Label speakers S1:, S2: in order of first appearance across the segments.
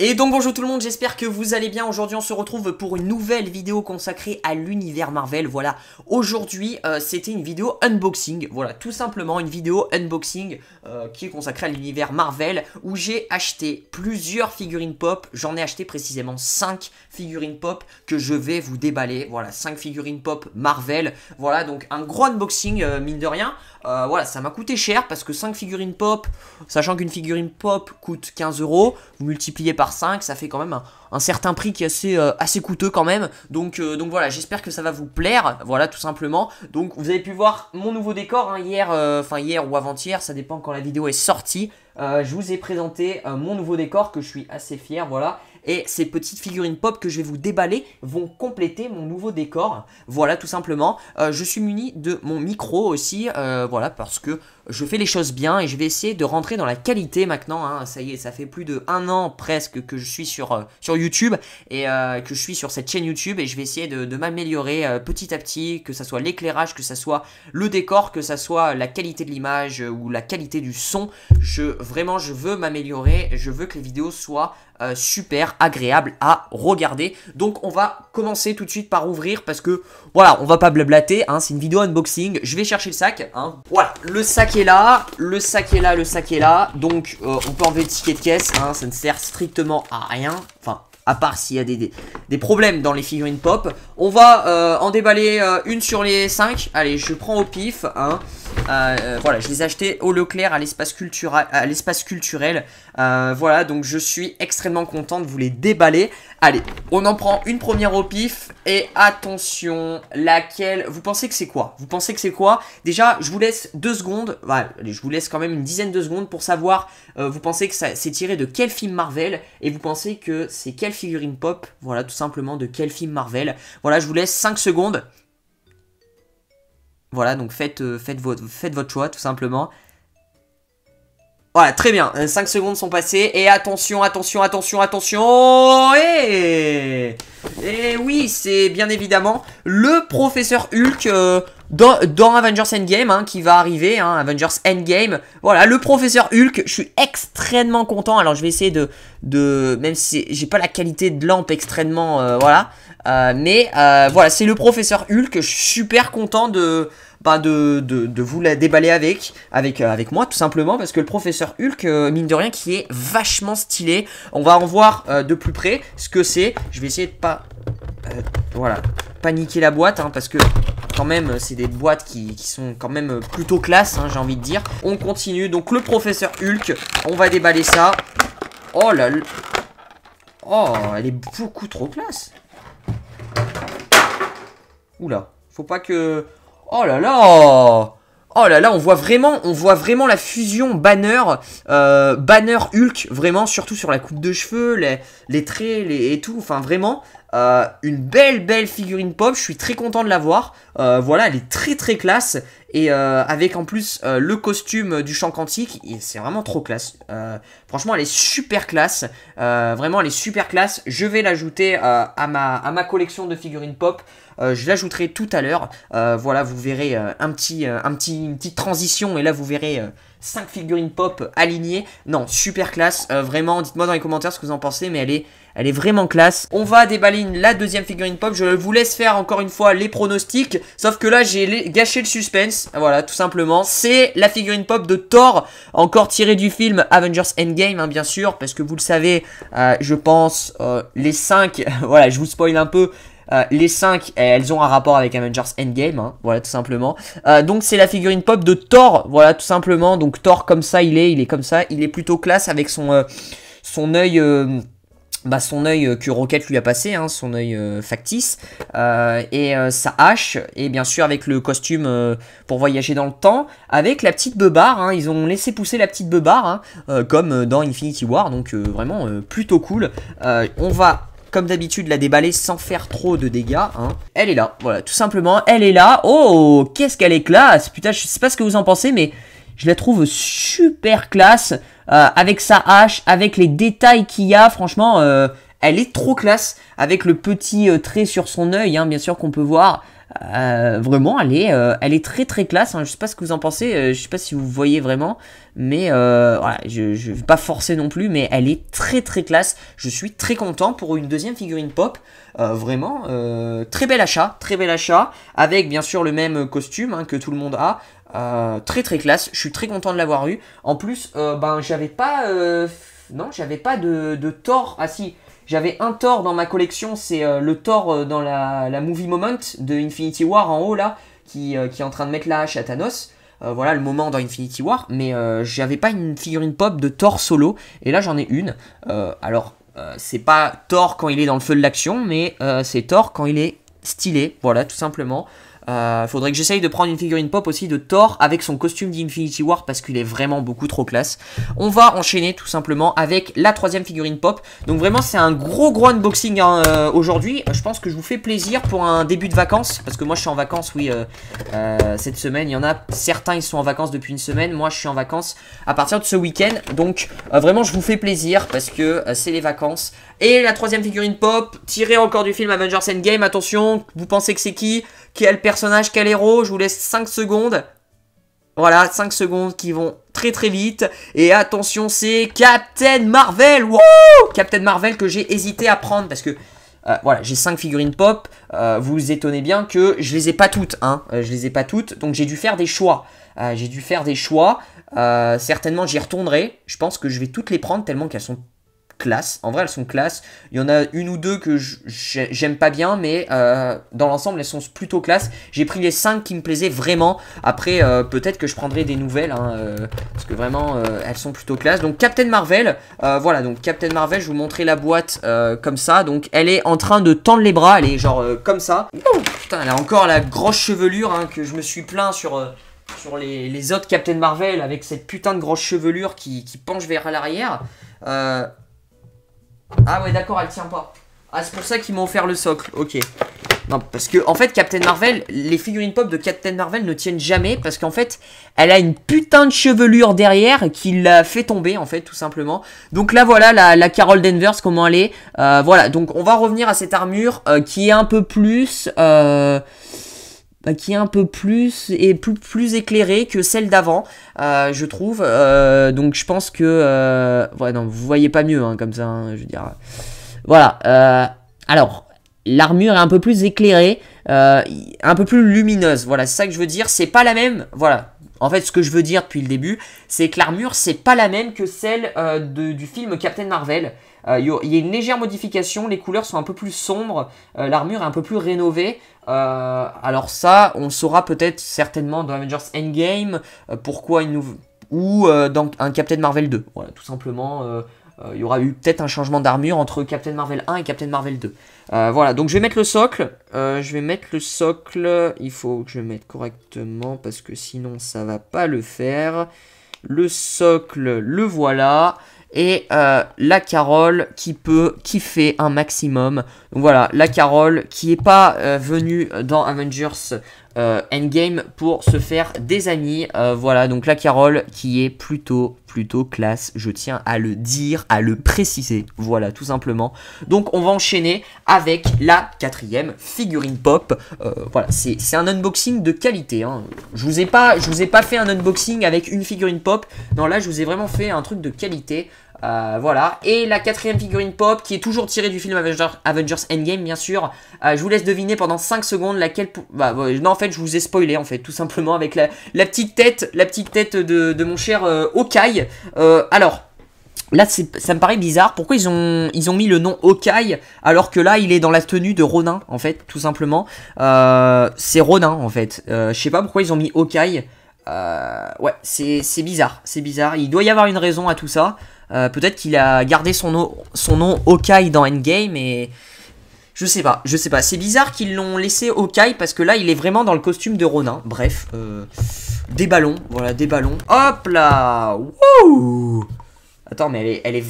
S1: Et donc bonjour tout le monde, j'espère que vous allez bien. Aujourd'hui on se retrouve pour une nouvelle vidéo consacrée à l'univers Marvel. Voilà, aujourd'hui c'était une vidéo unboxing. Voilà, tout simplement une vidéo unboxing qui est consacrée à l'univers Marvel, où j'ai acheté plusieurs figurines pop. J'en ai acheté précisément 5 figurines pop que je vais vous déballer. Voilà, 5 figurines pop Marvel. Voilà, donc un gros unboxing mine de rien. Voilà, ça m'a coûté cher parce que 5 figurines pop, sachant qu'une figurine pop coûte 15 €, vous multipliez par 5, ça fait quand même un certain prix qui est assez coûteux quand même. Donc voilà, j'espère que ça va vous plaire, voilà tout simplement. Donc vous avez pu voir mon nouveau décor hein, hier ou avant-hier, ça dépend quand la vidéo est sortie. Je vous ai présenté mon nouveau décor que je suis assez fier, voilà. Et ces petites figurines pop que je vais vous déballer vont compléter mon nouveau décor. Voilà, tout simplement. Je suis muni de mon micro aussi, voilà, parce que je fais les choses bien et je vais essayer de rentrer dans la qualité maintenant. Hein. Ça y est, ça fait plus de 1 an presque que je suis sur YouTube et que je suis sur cette chaîne YouTube et je vais essayer de m'améliorer petit à petit, que ça soit l'éclairage, que ça soit le décor, que ça soit la qualité de l'image ou la qualité du son. Vraiment, je veux m'améliorer, je veux que les vidéos soient super agréable à regarder. Donc on va commencer tout de suite par ouvrir parce que voilà, on va pas blablater hein, c'est une vidéo unboxing. Je vais chercher le sac hein. Voilà, le sac est là, le sac est là, le sac est là. Donc on peut enlever le ticket de caisse hein, ça ne sert strictement à rien, enfin à part s'il y a des problèmes dans les figurines pop. On va en déballer une sur les 5. Allez, je prends au pif hein. Voilà, je les ai achetés au Leclerc à l'espace culturel. Voilà, donc je suis extrêmement content de vous les déballer. Allez, on en prend une première au pif. Et attention, laquelle... Vous pensez que c'est quoi? Vous pensez que c'est quoi? Déjà, je vous laisse 2 secondes. Voilà, allez, je vous laisse quand même une dizaine de secondes pour savoir. Vous pensez que c'est tiré de quel film Marvel? Et vous pensez que c'est quelle figurine pop? Voilà, tout simplement de quel film Marvel? Voilà, je vous laisse 5 secondes. Voilà, donc faites votre choix, tout simplement. Voilà, très bien, 5 secondes sont passées. Et attention, attention, attention, attention. Et oui, c'est bien évidemment le professeur Hulk dans Avengers Endgame hein, qui va arriver, hein, Avengers Endgame. Voilà, le professeur Hulk, je suis extrêmement content. Alors je vais essayer même si j'ai pas la qualité de lampe extrêmement, voilà. Mais voilà, c'est le professeur Hulk, je suis super content de vous la déballer avec moi tout simplement parce que le professeur Hulk mine de rien qui est vachement stylé. On va en voir de plus près ce que c'est. Je vais essayer de pas voilà, paniquer la boîte hein, parce que quand même c'est des boîtes qui sont quand même plutôt classe hein, j'ai envie de dire. On continue, donc le professeur Hulk, on va déballer ça. Oh là là. Oh, elle est beaucoup trop classe. Oula, faut pas que... Oh là là! Oh là là, on voit vraiment la fusion Banner Hulk, vraiment, surtout sur la coupe de cheveux, les traits et tout, enfin vraiment, une belle figurine pop, je suis très content de la voir, voilà, elle est très classe, et avec en plus le costume du chant quantique, c'est vraiment trop classe, franchement elle est super classe, vraiment elle est super classe, je vais l'ajouter à ma collection de figurines pop. Je l'ajouterai tout à l'heure. Voilà, vous verrez une petite transition. Et là, vous verrez 5 figurines pop alignées. Non, super classe. Vraiment, dites-moi dans les commentaires ce que vous en pensez. Mais elle est vraiment classe. On va déballer la deuxième figurine pop. Je vous laisse faire encore une fois les pronostics. Sauf que là, j'ai gâché le suspense. Voilà, tout simplement. C'est la figurine pop de Thor. Encore tirée du film Avengers Endgame, hein, bien sûr. Parce que vous le savez, je pense, les 5... voilà, je vous spoil un peu. Les 5, elles ont un rapport avec Avengers Endgame, hein, voilà tout simplement. Donc c'est la figurine pop de Thor, voilà tout simplement. Donc Thor comme ça, il est comme ça, il est plutôt classe avec son œil, son œil que Rocket lui a passé, hein, son œil factice, et sa hache, et bien sûr avec le costume pour voyager dans le temps, avec la petite beubare, hein, ils ont laissé pousser la petite beubare, hein, comme dans Infinity War, donc vraiment plutôt cool. On va... comme d'habitude, la déballer sans faire trop de dégâts. Hein. Elle est là, voilà, tout simplement, elle est là. Oh, qu'est-ce qu'elle est classe. Putain, je sais pas ce que vous en pensez, mais je la trouve super classe. Avec sa hache, avec les détails qu'il y a, franchement, elle est trop classe. Avec le petit trait sur son œil, hein, bien sûr, qu'on peut voir. Vraiment, elle est très très classe, hein. Je sais pas ce que vous en pensez, je sais pas si vous voyez vraiment, mais voilà, je vais pas forcer non plus, mais elle est très très classe. Je suis très content pour une deuxième figurine pop, vraiment, très bel achat, avec bien sûr le même costume hein, que tout le monde a. Très très classe, je suis très content de l'avoir eu. En plus, ben j'avais pas, non, j'avais pas de Thor. Ah si, j'avais un Thor dans ma collection, c'est le Thor dans la Movie Moment de Infinity War en haut là, qui est en train de mettre la hache à Thanos. Voilà le moment dans Infinity War, mais j'avais pas une figurine pop de Thor solo, et là j'en ai une. Alors, c'est pas Thor quand il est dans le feu de l'action, mais c'est Thor quand il est stylé, voilà, tout simplement. Faudrait que j'essaye de prendre une figurine pop aussi de Thor avec son costume d'Infinity War parce qu'il est vraiment beaucoup trop classe. On va enchaîner tout simplement avec la troisième figurine pop. Donc vraiment c'est un gros unboxing hein, aujourd'hui. Je pense que je vous fais plaisir pour un début de vacances parce que moi je suis en vacances oui cette semaine. Il y en a certains ils sont en vacances depuis une semaine. Moi je suis en vacances à partir de ce week-end. Donc vraiment je vous fais plaisir parce que c'est les vacances. Et la troisième figurine pop tirée encore du film Avengers Endgame. Attention, vous pensez que c'est qui? Quel personnage, quel héros? Je vous laisse 5 secondes. Voilà, 5 secondes qui vont très très vite. Et attention, c'est Captain Marvel. Wouh! Captain Marvel que j'ai hésité à prendre parce que voilà, j'ai 5 figurines pop. Vous vous étonnez bien que je les ai pas toutes. Hein. Je les ai pas toutes, donc j'ai dû faire des choix. Certainement, j'y retournerai. Je pense que je vais toutes les prendre tellement qu'elles sont classe. En vrai, elles sont classe. Il y en a une ou deux que j'aime pas bien, mais dans l'ensemble, elles sont plutôt classe. J'ai pris les 5 qui me plaisaient vraiment. Après, peut-être que je prendrai des nouvelles, hein, parce que vraiment, elles sont plutôt classe. Donc, Captain Marvel, voilà. Donc, Captain Marvel, je vous montrer la boîte comme ça. Donc, elle est en train de tendre les bras. Elle est genre comme ça. Oh, putain, elle a encore la grosse chevelure hein, que je me suis plaint sur les autres Captain Marvel avec cette putain de grosse chevelure qui penche vers l'arrière. Ah ouais d'accord, elle tient pas. Ah c'est pour ça qu'ils m'ont offert le socle, ok. Non parce que en fait Captain Marvel, les figurines pop de Captain Marvel ne tiennent jamais parce qu'en fait elle a une putain de chevelure derrière qui la fait tomber en fait tout simplement. Donc là voilà la Carol Danvers comment elle est. Voilà donc on va revenir à cette armure qui est un peu plus... qui est un peu plus et plus éclairée que celle d'avant, je trouve. Donc je pense que... ouais, non, vous voyez pas mieux, hein, comme ça, hein, je veux dire. Voilà. Alors, l'armure est un peu plus éclairée, un peu plus lumineuse. Voilà, c'est ça que je veux dire. C'est pas la même... Voilà. En fait, ce que je veux dire depuis le début, c'est que l'armure, c'est pas la même que celle du film Captain Marvel. Il y a une légère modification, les couleurs sont un peu plus sombres, l'armure est un peu plus rénovée. Alors ça, on saura peut-être certainement dans Avengers Endgame pourquoi il nous... ou dans un Captain Marvel 2. Voilà, tout simplement, il y aura eu peut-être un changement d'armure entre Captain Marvel 1 et Captain Marvel 2. Voilà, donc je vais mettre le socle. Il faut que je mette correctement parce que sinon ça va pas le faire. Le socle, le voilà. Et la Carole qui peut kiffer un maximum. Donc voilà, la Carole qui est pas venue dans Avengers Endgame pour se faire des amis. Voilà, donc la Carole qui est plutôt classe. Je tiens à le dire, à le préciser. Voilà, tout simplement. Donc on va enchaîner avec la quatrième figurine pop. Voilà, c'est un unboxing de qualité. Hein. Je vous ai pas fait un unboxing avec une figurine pop. Non, là je vous ai vraiment fait un truc de qualité. Voilà, et la quatrième figurine pop qui est toujours tirée du film Avengers Endgame bien sûr. Je vous laisse deviner pendant 5 secondes laquelle... non en fait je vous ai spoilé en fait tout simplement avec la petite tête de mon cher Hawkeye. Alors là ça me paraît bizarre, pourquoi ils ont mis le nom Hawkeye alors que là il est dans la tenue de Ronin en fait tout simplement. C'est Ronin en fait, je sais pas pourquoi ils ont mis Hawkeye. Ouais c'est bizarre, il doit y avoir une raison à tout ça. Peut-être qu'il a gardé son nom Hawkeye dans Endgame et... Je sais pas. C'est bizarre qu'ils l'ont laissé Hawkeye parce que là, il est vraiment dans le costume de Ronin. Bref, des ballons. Voilà, des ballons. Hop là. Wouh. Attends, mais elle est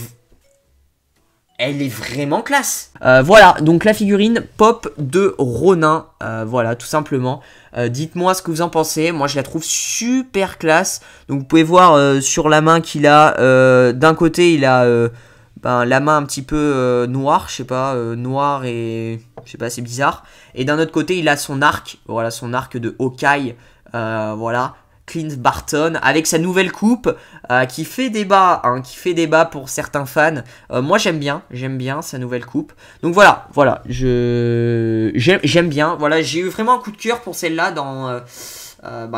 S1: vraiment classe. Voilà, donc la figurine pop de Ronin. Voilà, tout simplement. Dites-moi ce que vous en pensez. Moi, je la trouve super classe. Donc, vous pouvez voir sur la main qu'il a... d'un côté, il a ben, la main un petit peu noire, je sais pas, noire et je sais pas, c'est bizarre. Et d'un autre côté, il a son arc, voilà, son arc de Hawkeye, voilà, Clint Barton, avec sa nouvelle coupe qui fait débat, hein, qui fait débat pour certains fans. Moi, j'aime bien sa nouvelle coupe. Donc voilà, j'aime bien. Voilà, j'ai eu vraiment un coup de cœur pour celle-là dans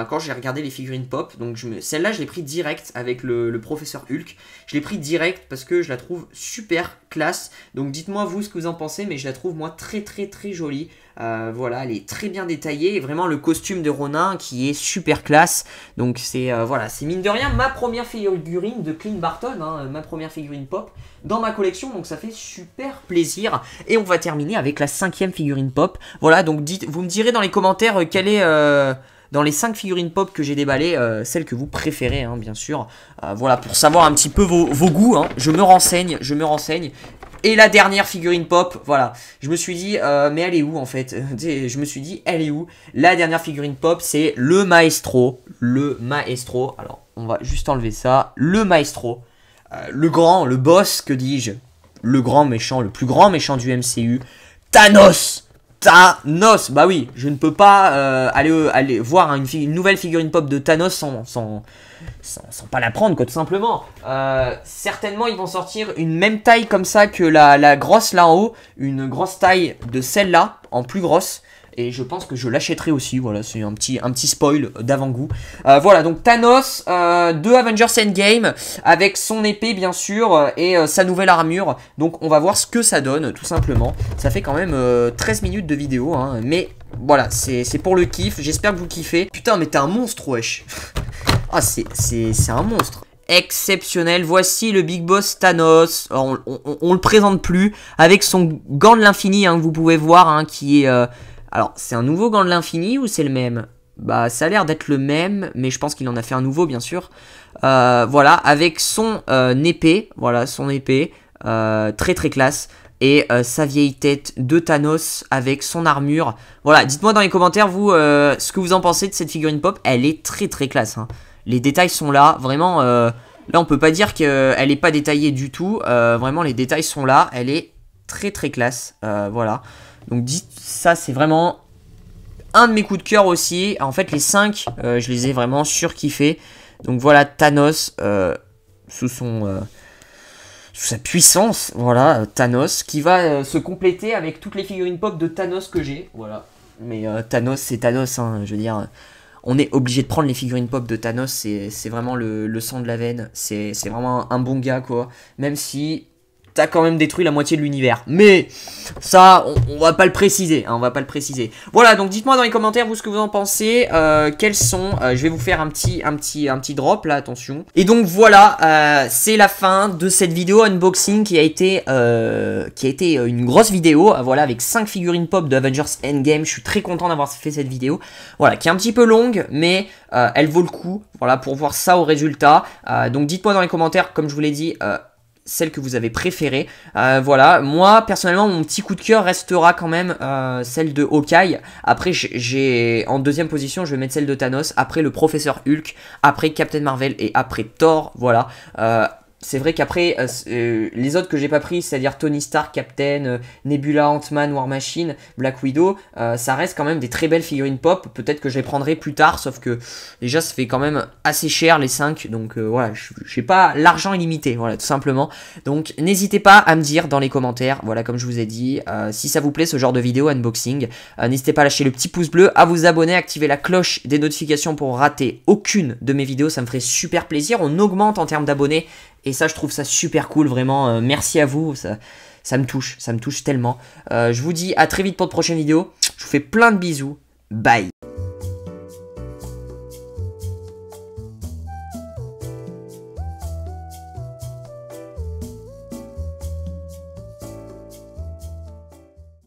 S1: quand j'ai regardé les figurines pop. Donc celle-là, je l'ai pris direct avec le professeur Hulk. Je l'ai pris direct parce que je la trouve super classe. Donc dites-moi vous ce que vous en pensez, mais je la trouve moi très jolie. Voilà, elle est très bien détaillée. Et vraiment le costume de Ronin qui est super classe. Donc c'est voilà, c'est mine de rien ma première figurine de Clint Barton, hein, ma première figurine pop dans ma collection. Donc ça fait super plaisir. Et on va terminer avec la 5e figurine pop. Voilà, donc vous me direz dans les commentaires quelle est dans les 5 figurines pop que j'ai déballées, celle que vous préférez, hein, bien sûr. Voilà, pour savoir un petit peu vos goûts, hein. Je me renseigne. Et la dernière figurine pop, voilà. Je me suis dit, mais elle est où, en fait? Je me suis dit, elle est où? La dernière figurine pop, c'est le Maestro. Le Maestro. Alors, on va juste enlever ça. Le Maestro. Le boss, que dis-je? Le grand méchant, le plus grand méchant du MCU. Thanos! Thanos, bah oui, je ne peux pas aller voir une nouvelle figurine pop de Thanos sans pas la prendre, quoi, tout simplement. Certainement, ils vont sortir une même taille comme ça que la grosse là en haut, une grosse taille de celle-là, en plus grosse. Et je pense que je l'achèterai aussi, voilà, c'est un petit spoil d'avant-goût. Voilà, donc Thanos de Avengers Endgame, avec son épée bien sûr, et sa nouvelle armure. Donc on va voir ce que ça donne, tout simplement. Ça fait quand même 13 minutes de vidéo, hein, mais voilà, c'est pour le kiff, j'espère que vous kiffez. Putain, mais t'es un monstre, wesh. Ah, c'est un monstre. Exceptionnel, voici le Big Boss Thanos, on le présente plus, avec son gant de l'infini, hein, que vous pouvez voir, hein, qui est... Alors, c'est un nouveau gant de l'infini ou c'est le même? Bah, ça a l'air d'être le même, mais je pense qu'il en a fait un nouveau, bien sûr. Voilà, avec son épée, voilà, son épée, très classe. Et sa vieille tête de Thanos avec son armure. Voilà, dites-moi dans les commentaires, vous, ce que vous en pensez de cette figurine pop. Elle est très classe, hein. Les détails sont là, vraiment, là, on peut pas dire qu'elle est pas détaillée du tout. Vraiment, les détails sont là, elle est très classe, voilà. Donc dites, ça c'est vraiment un de mes coups de cœur aussi. En fait les 5, je les ai vraiment surkiffés. Donc voilà Thanos sous sa puissance. Voilà Thanos qui va se compléter avec toutes les figurines pop de Thanos que j'ai. Voilà. Mais Thanos c'est Thanos, hein, je veux dire. On est obligé de prendre les figurines pop de Thanos. C'est vraiment le sang de la veine. C'est vraiment un bon gars quoi. Même si... t'as quand même détruit la moitié de l'univers. Mais ça, on va pas le préciser, hein, on va pas le préciser. Voilà, donc dites-moi dans les commentaires, vous, ce que vous en pensez. Quels sont... je vais vous faire un petit drop, là, attention. Et donc, voilà, c'est la fin de cette vidéo unboxing qui a été une grosse vidéo. Voilà, avec 5 figurines pop de Avengers Endgame. Je suis très content d'avoir fait cette vidéo. Voilà, qui est un petit peu longue, mais elle vaut le coup. Voilà, pour voir ça au résultat. Donc, dites-moi dans les commentaires, comme je vous l'ai dit... celle que vous avez préférée. Voilà, moi personnellement mon petit coup de cœur restera quand même celle de Hawkeye. Après j'ai en deuxième position je vais mettre celle de Thanos, après le professeur Hulk, après Captain Marvel et après Thor. Voilà, c'est vrai qu'après les autres que j'ai pas pris, c'est-à-dire Tony Stark, Captain, Nebula, Ant-Man, War Machine, Black Widow, ça reste quand même des très belles figurines pop. Peut-être que je les prendrai plus tard, sauf que déjà ça fait quand même assez cher les 5, donc voilà, j'ai pas l'argent illimité, voilà, tout simplement. Donc n'hésitez pas à me dire dans les commentaires, voilà, comme je vous ai dit, si ça vous plaît ce genre de vidéo unboxing, n'hésitez pas à lâcher le petit pouce bleu, à vous abonner, à activer la cloche des notifications pour rater aucune de mes vidéos, ça me ferait super plaisir. On augmente en termes d'abonnés. Et ça, je trouve ça super cool, vraiment. Merci à vous, ça me touche tellement. Je vous dis à très vite pour de prochaines vidéos. Je vous fais plein de bisous. Bye.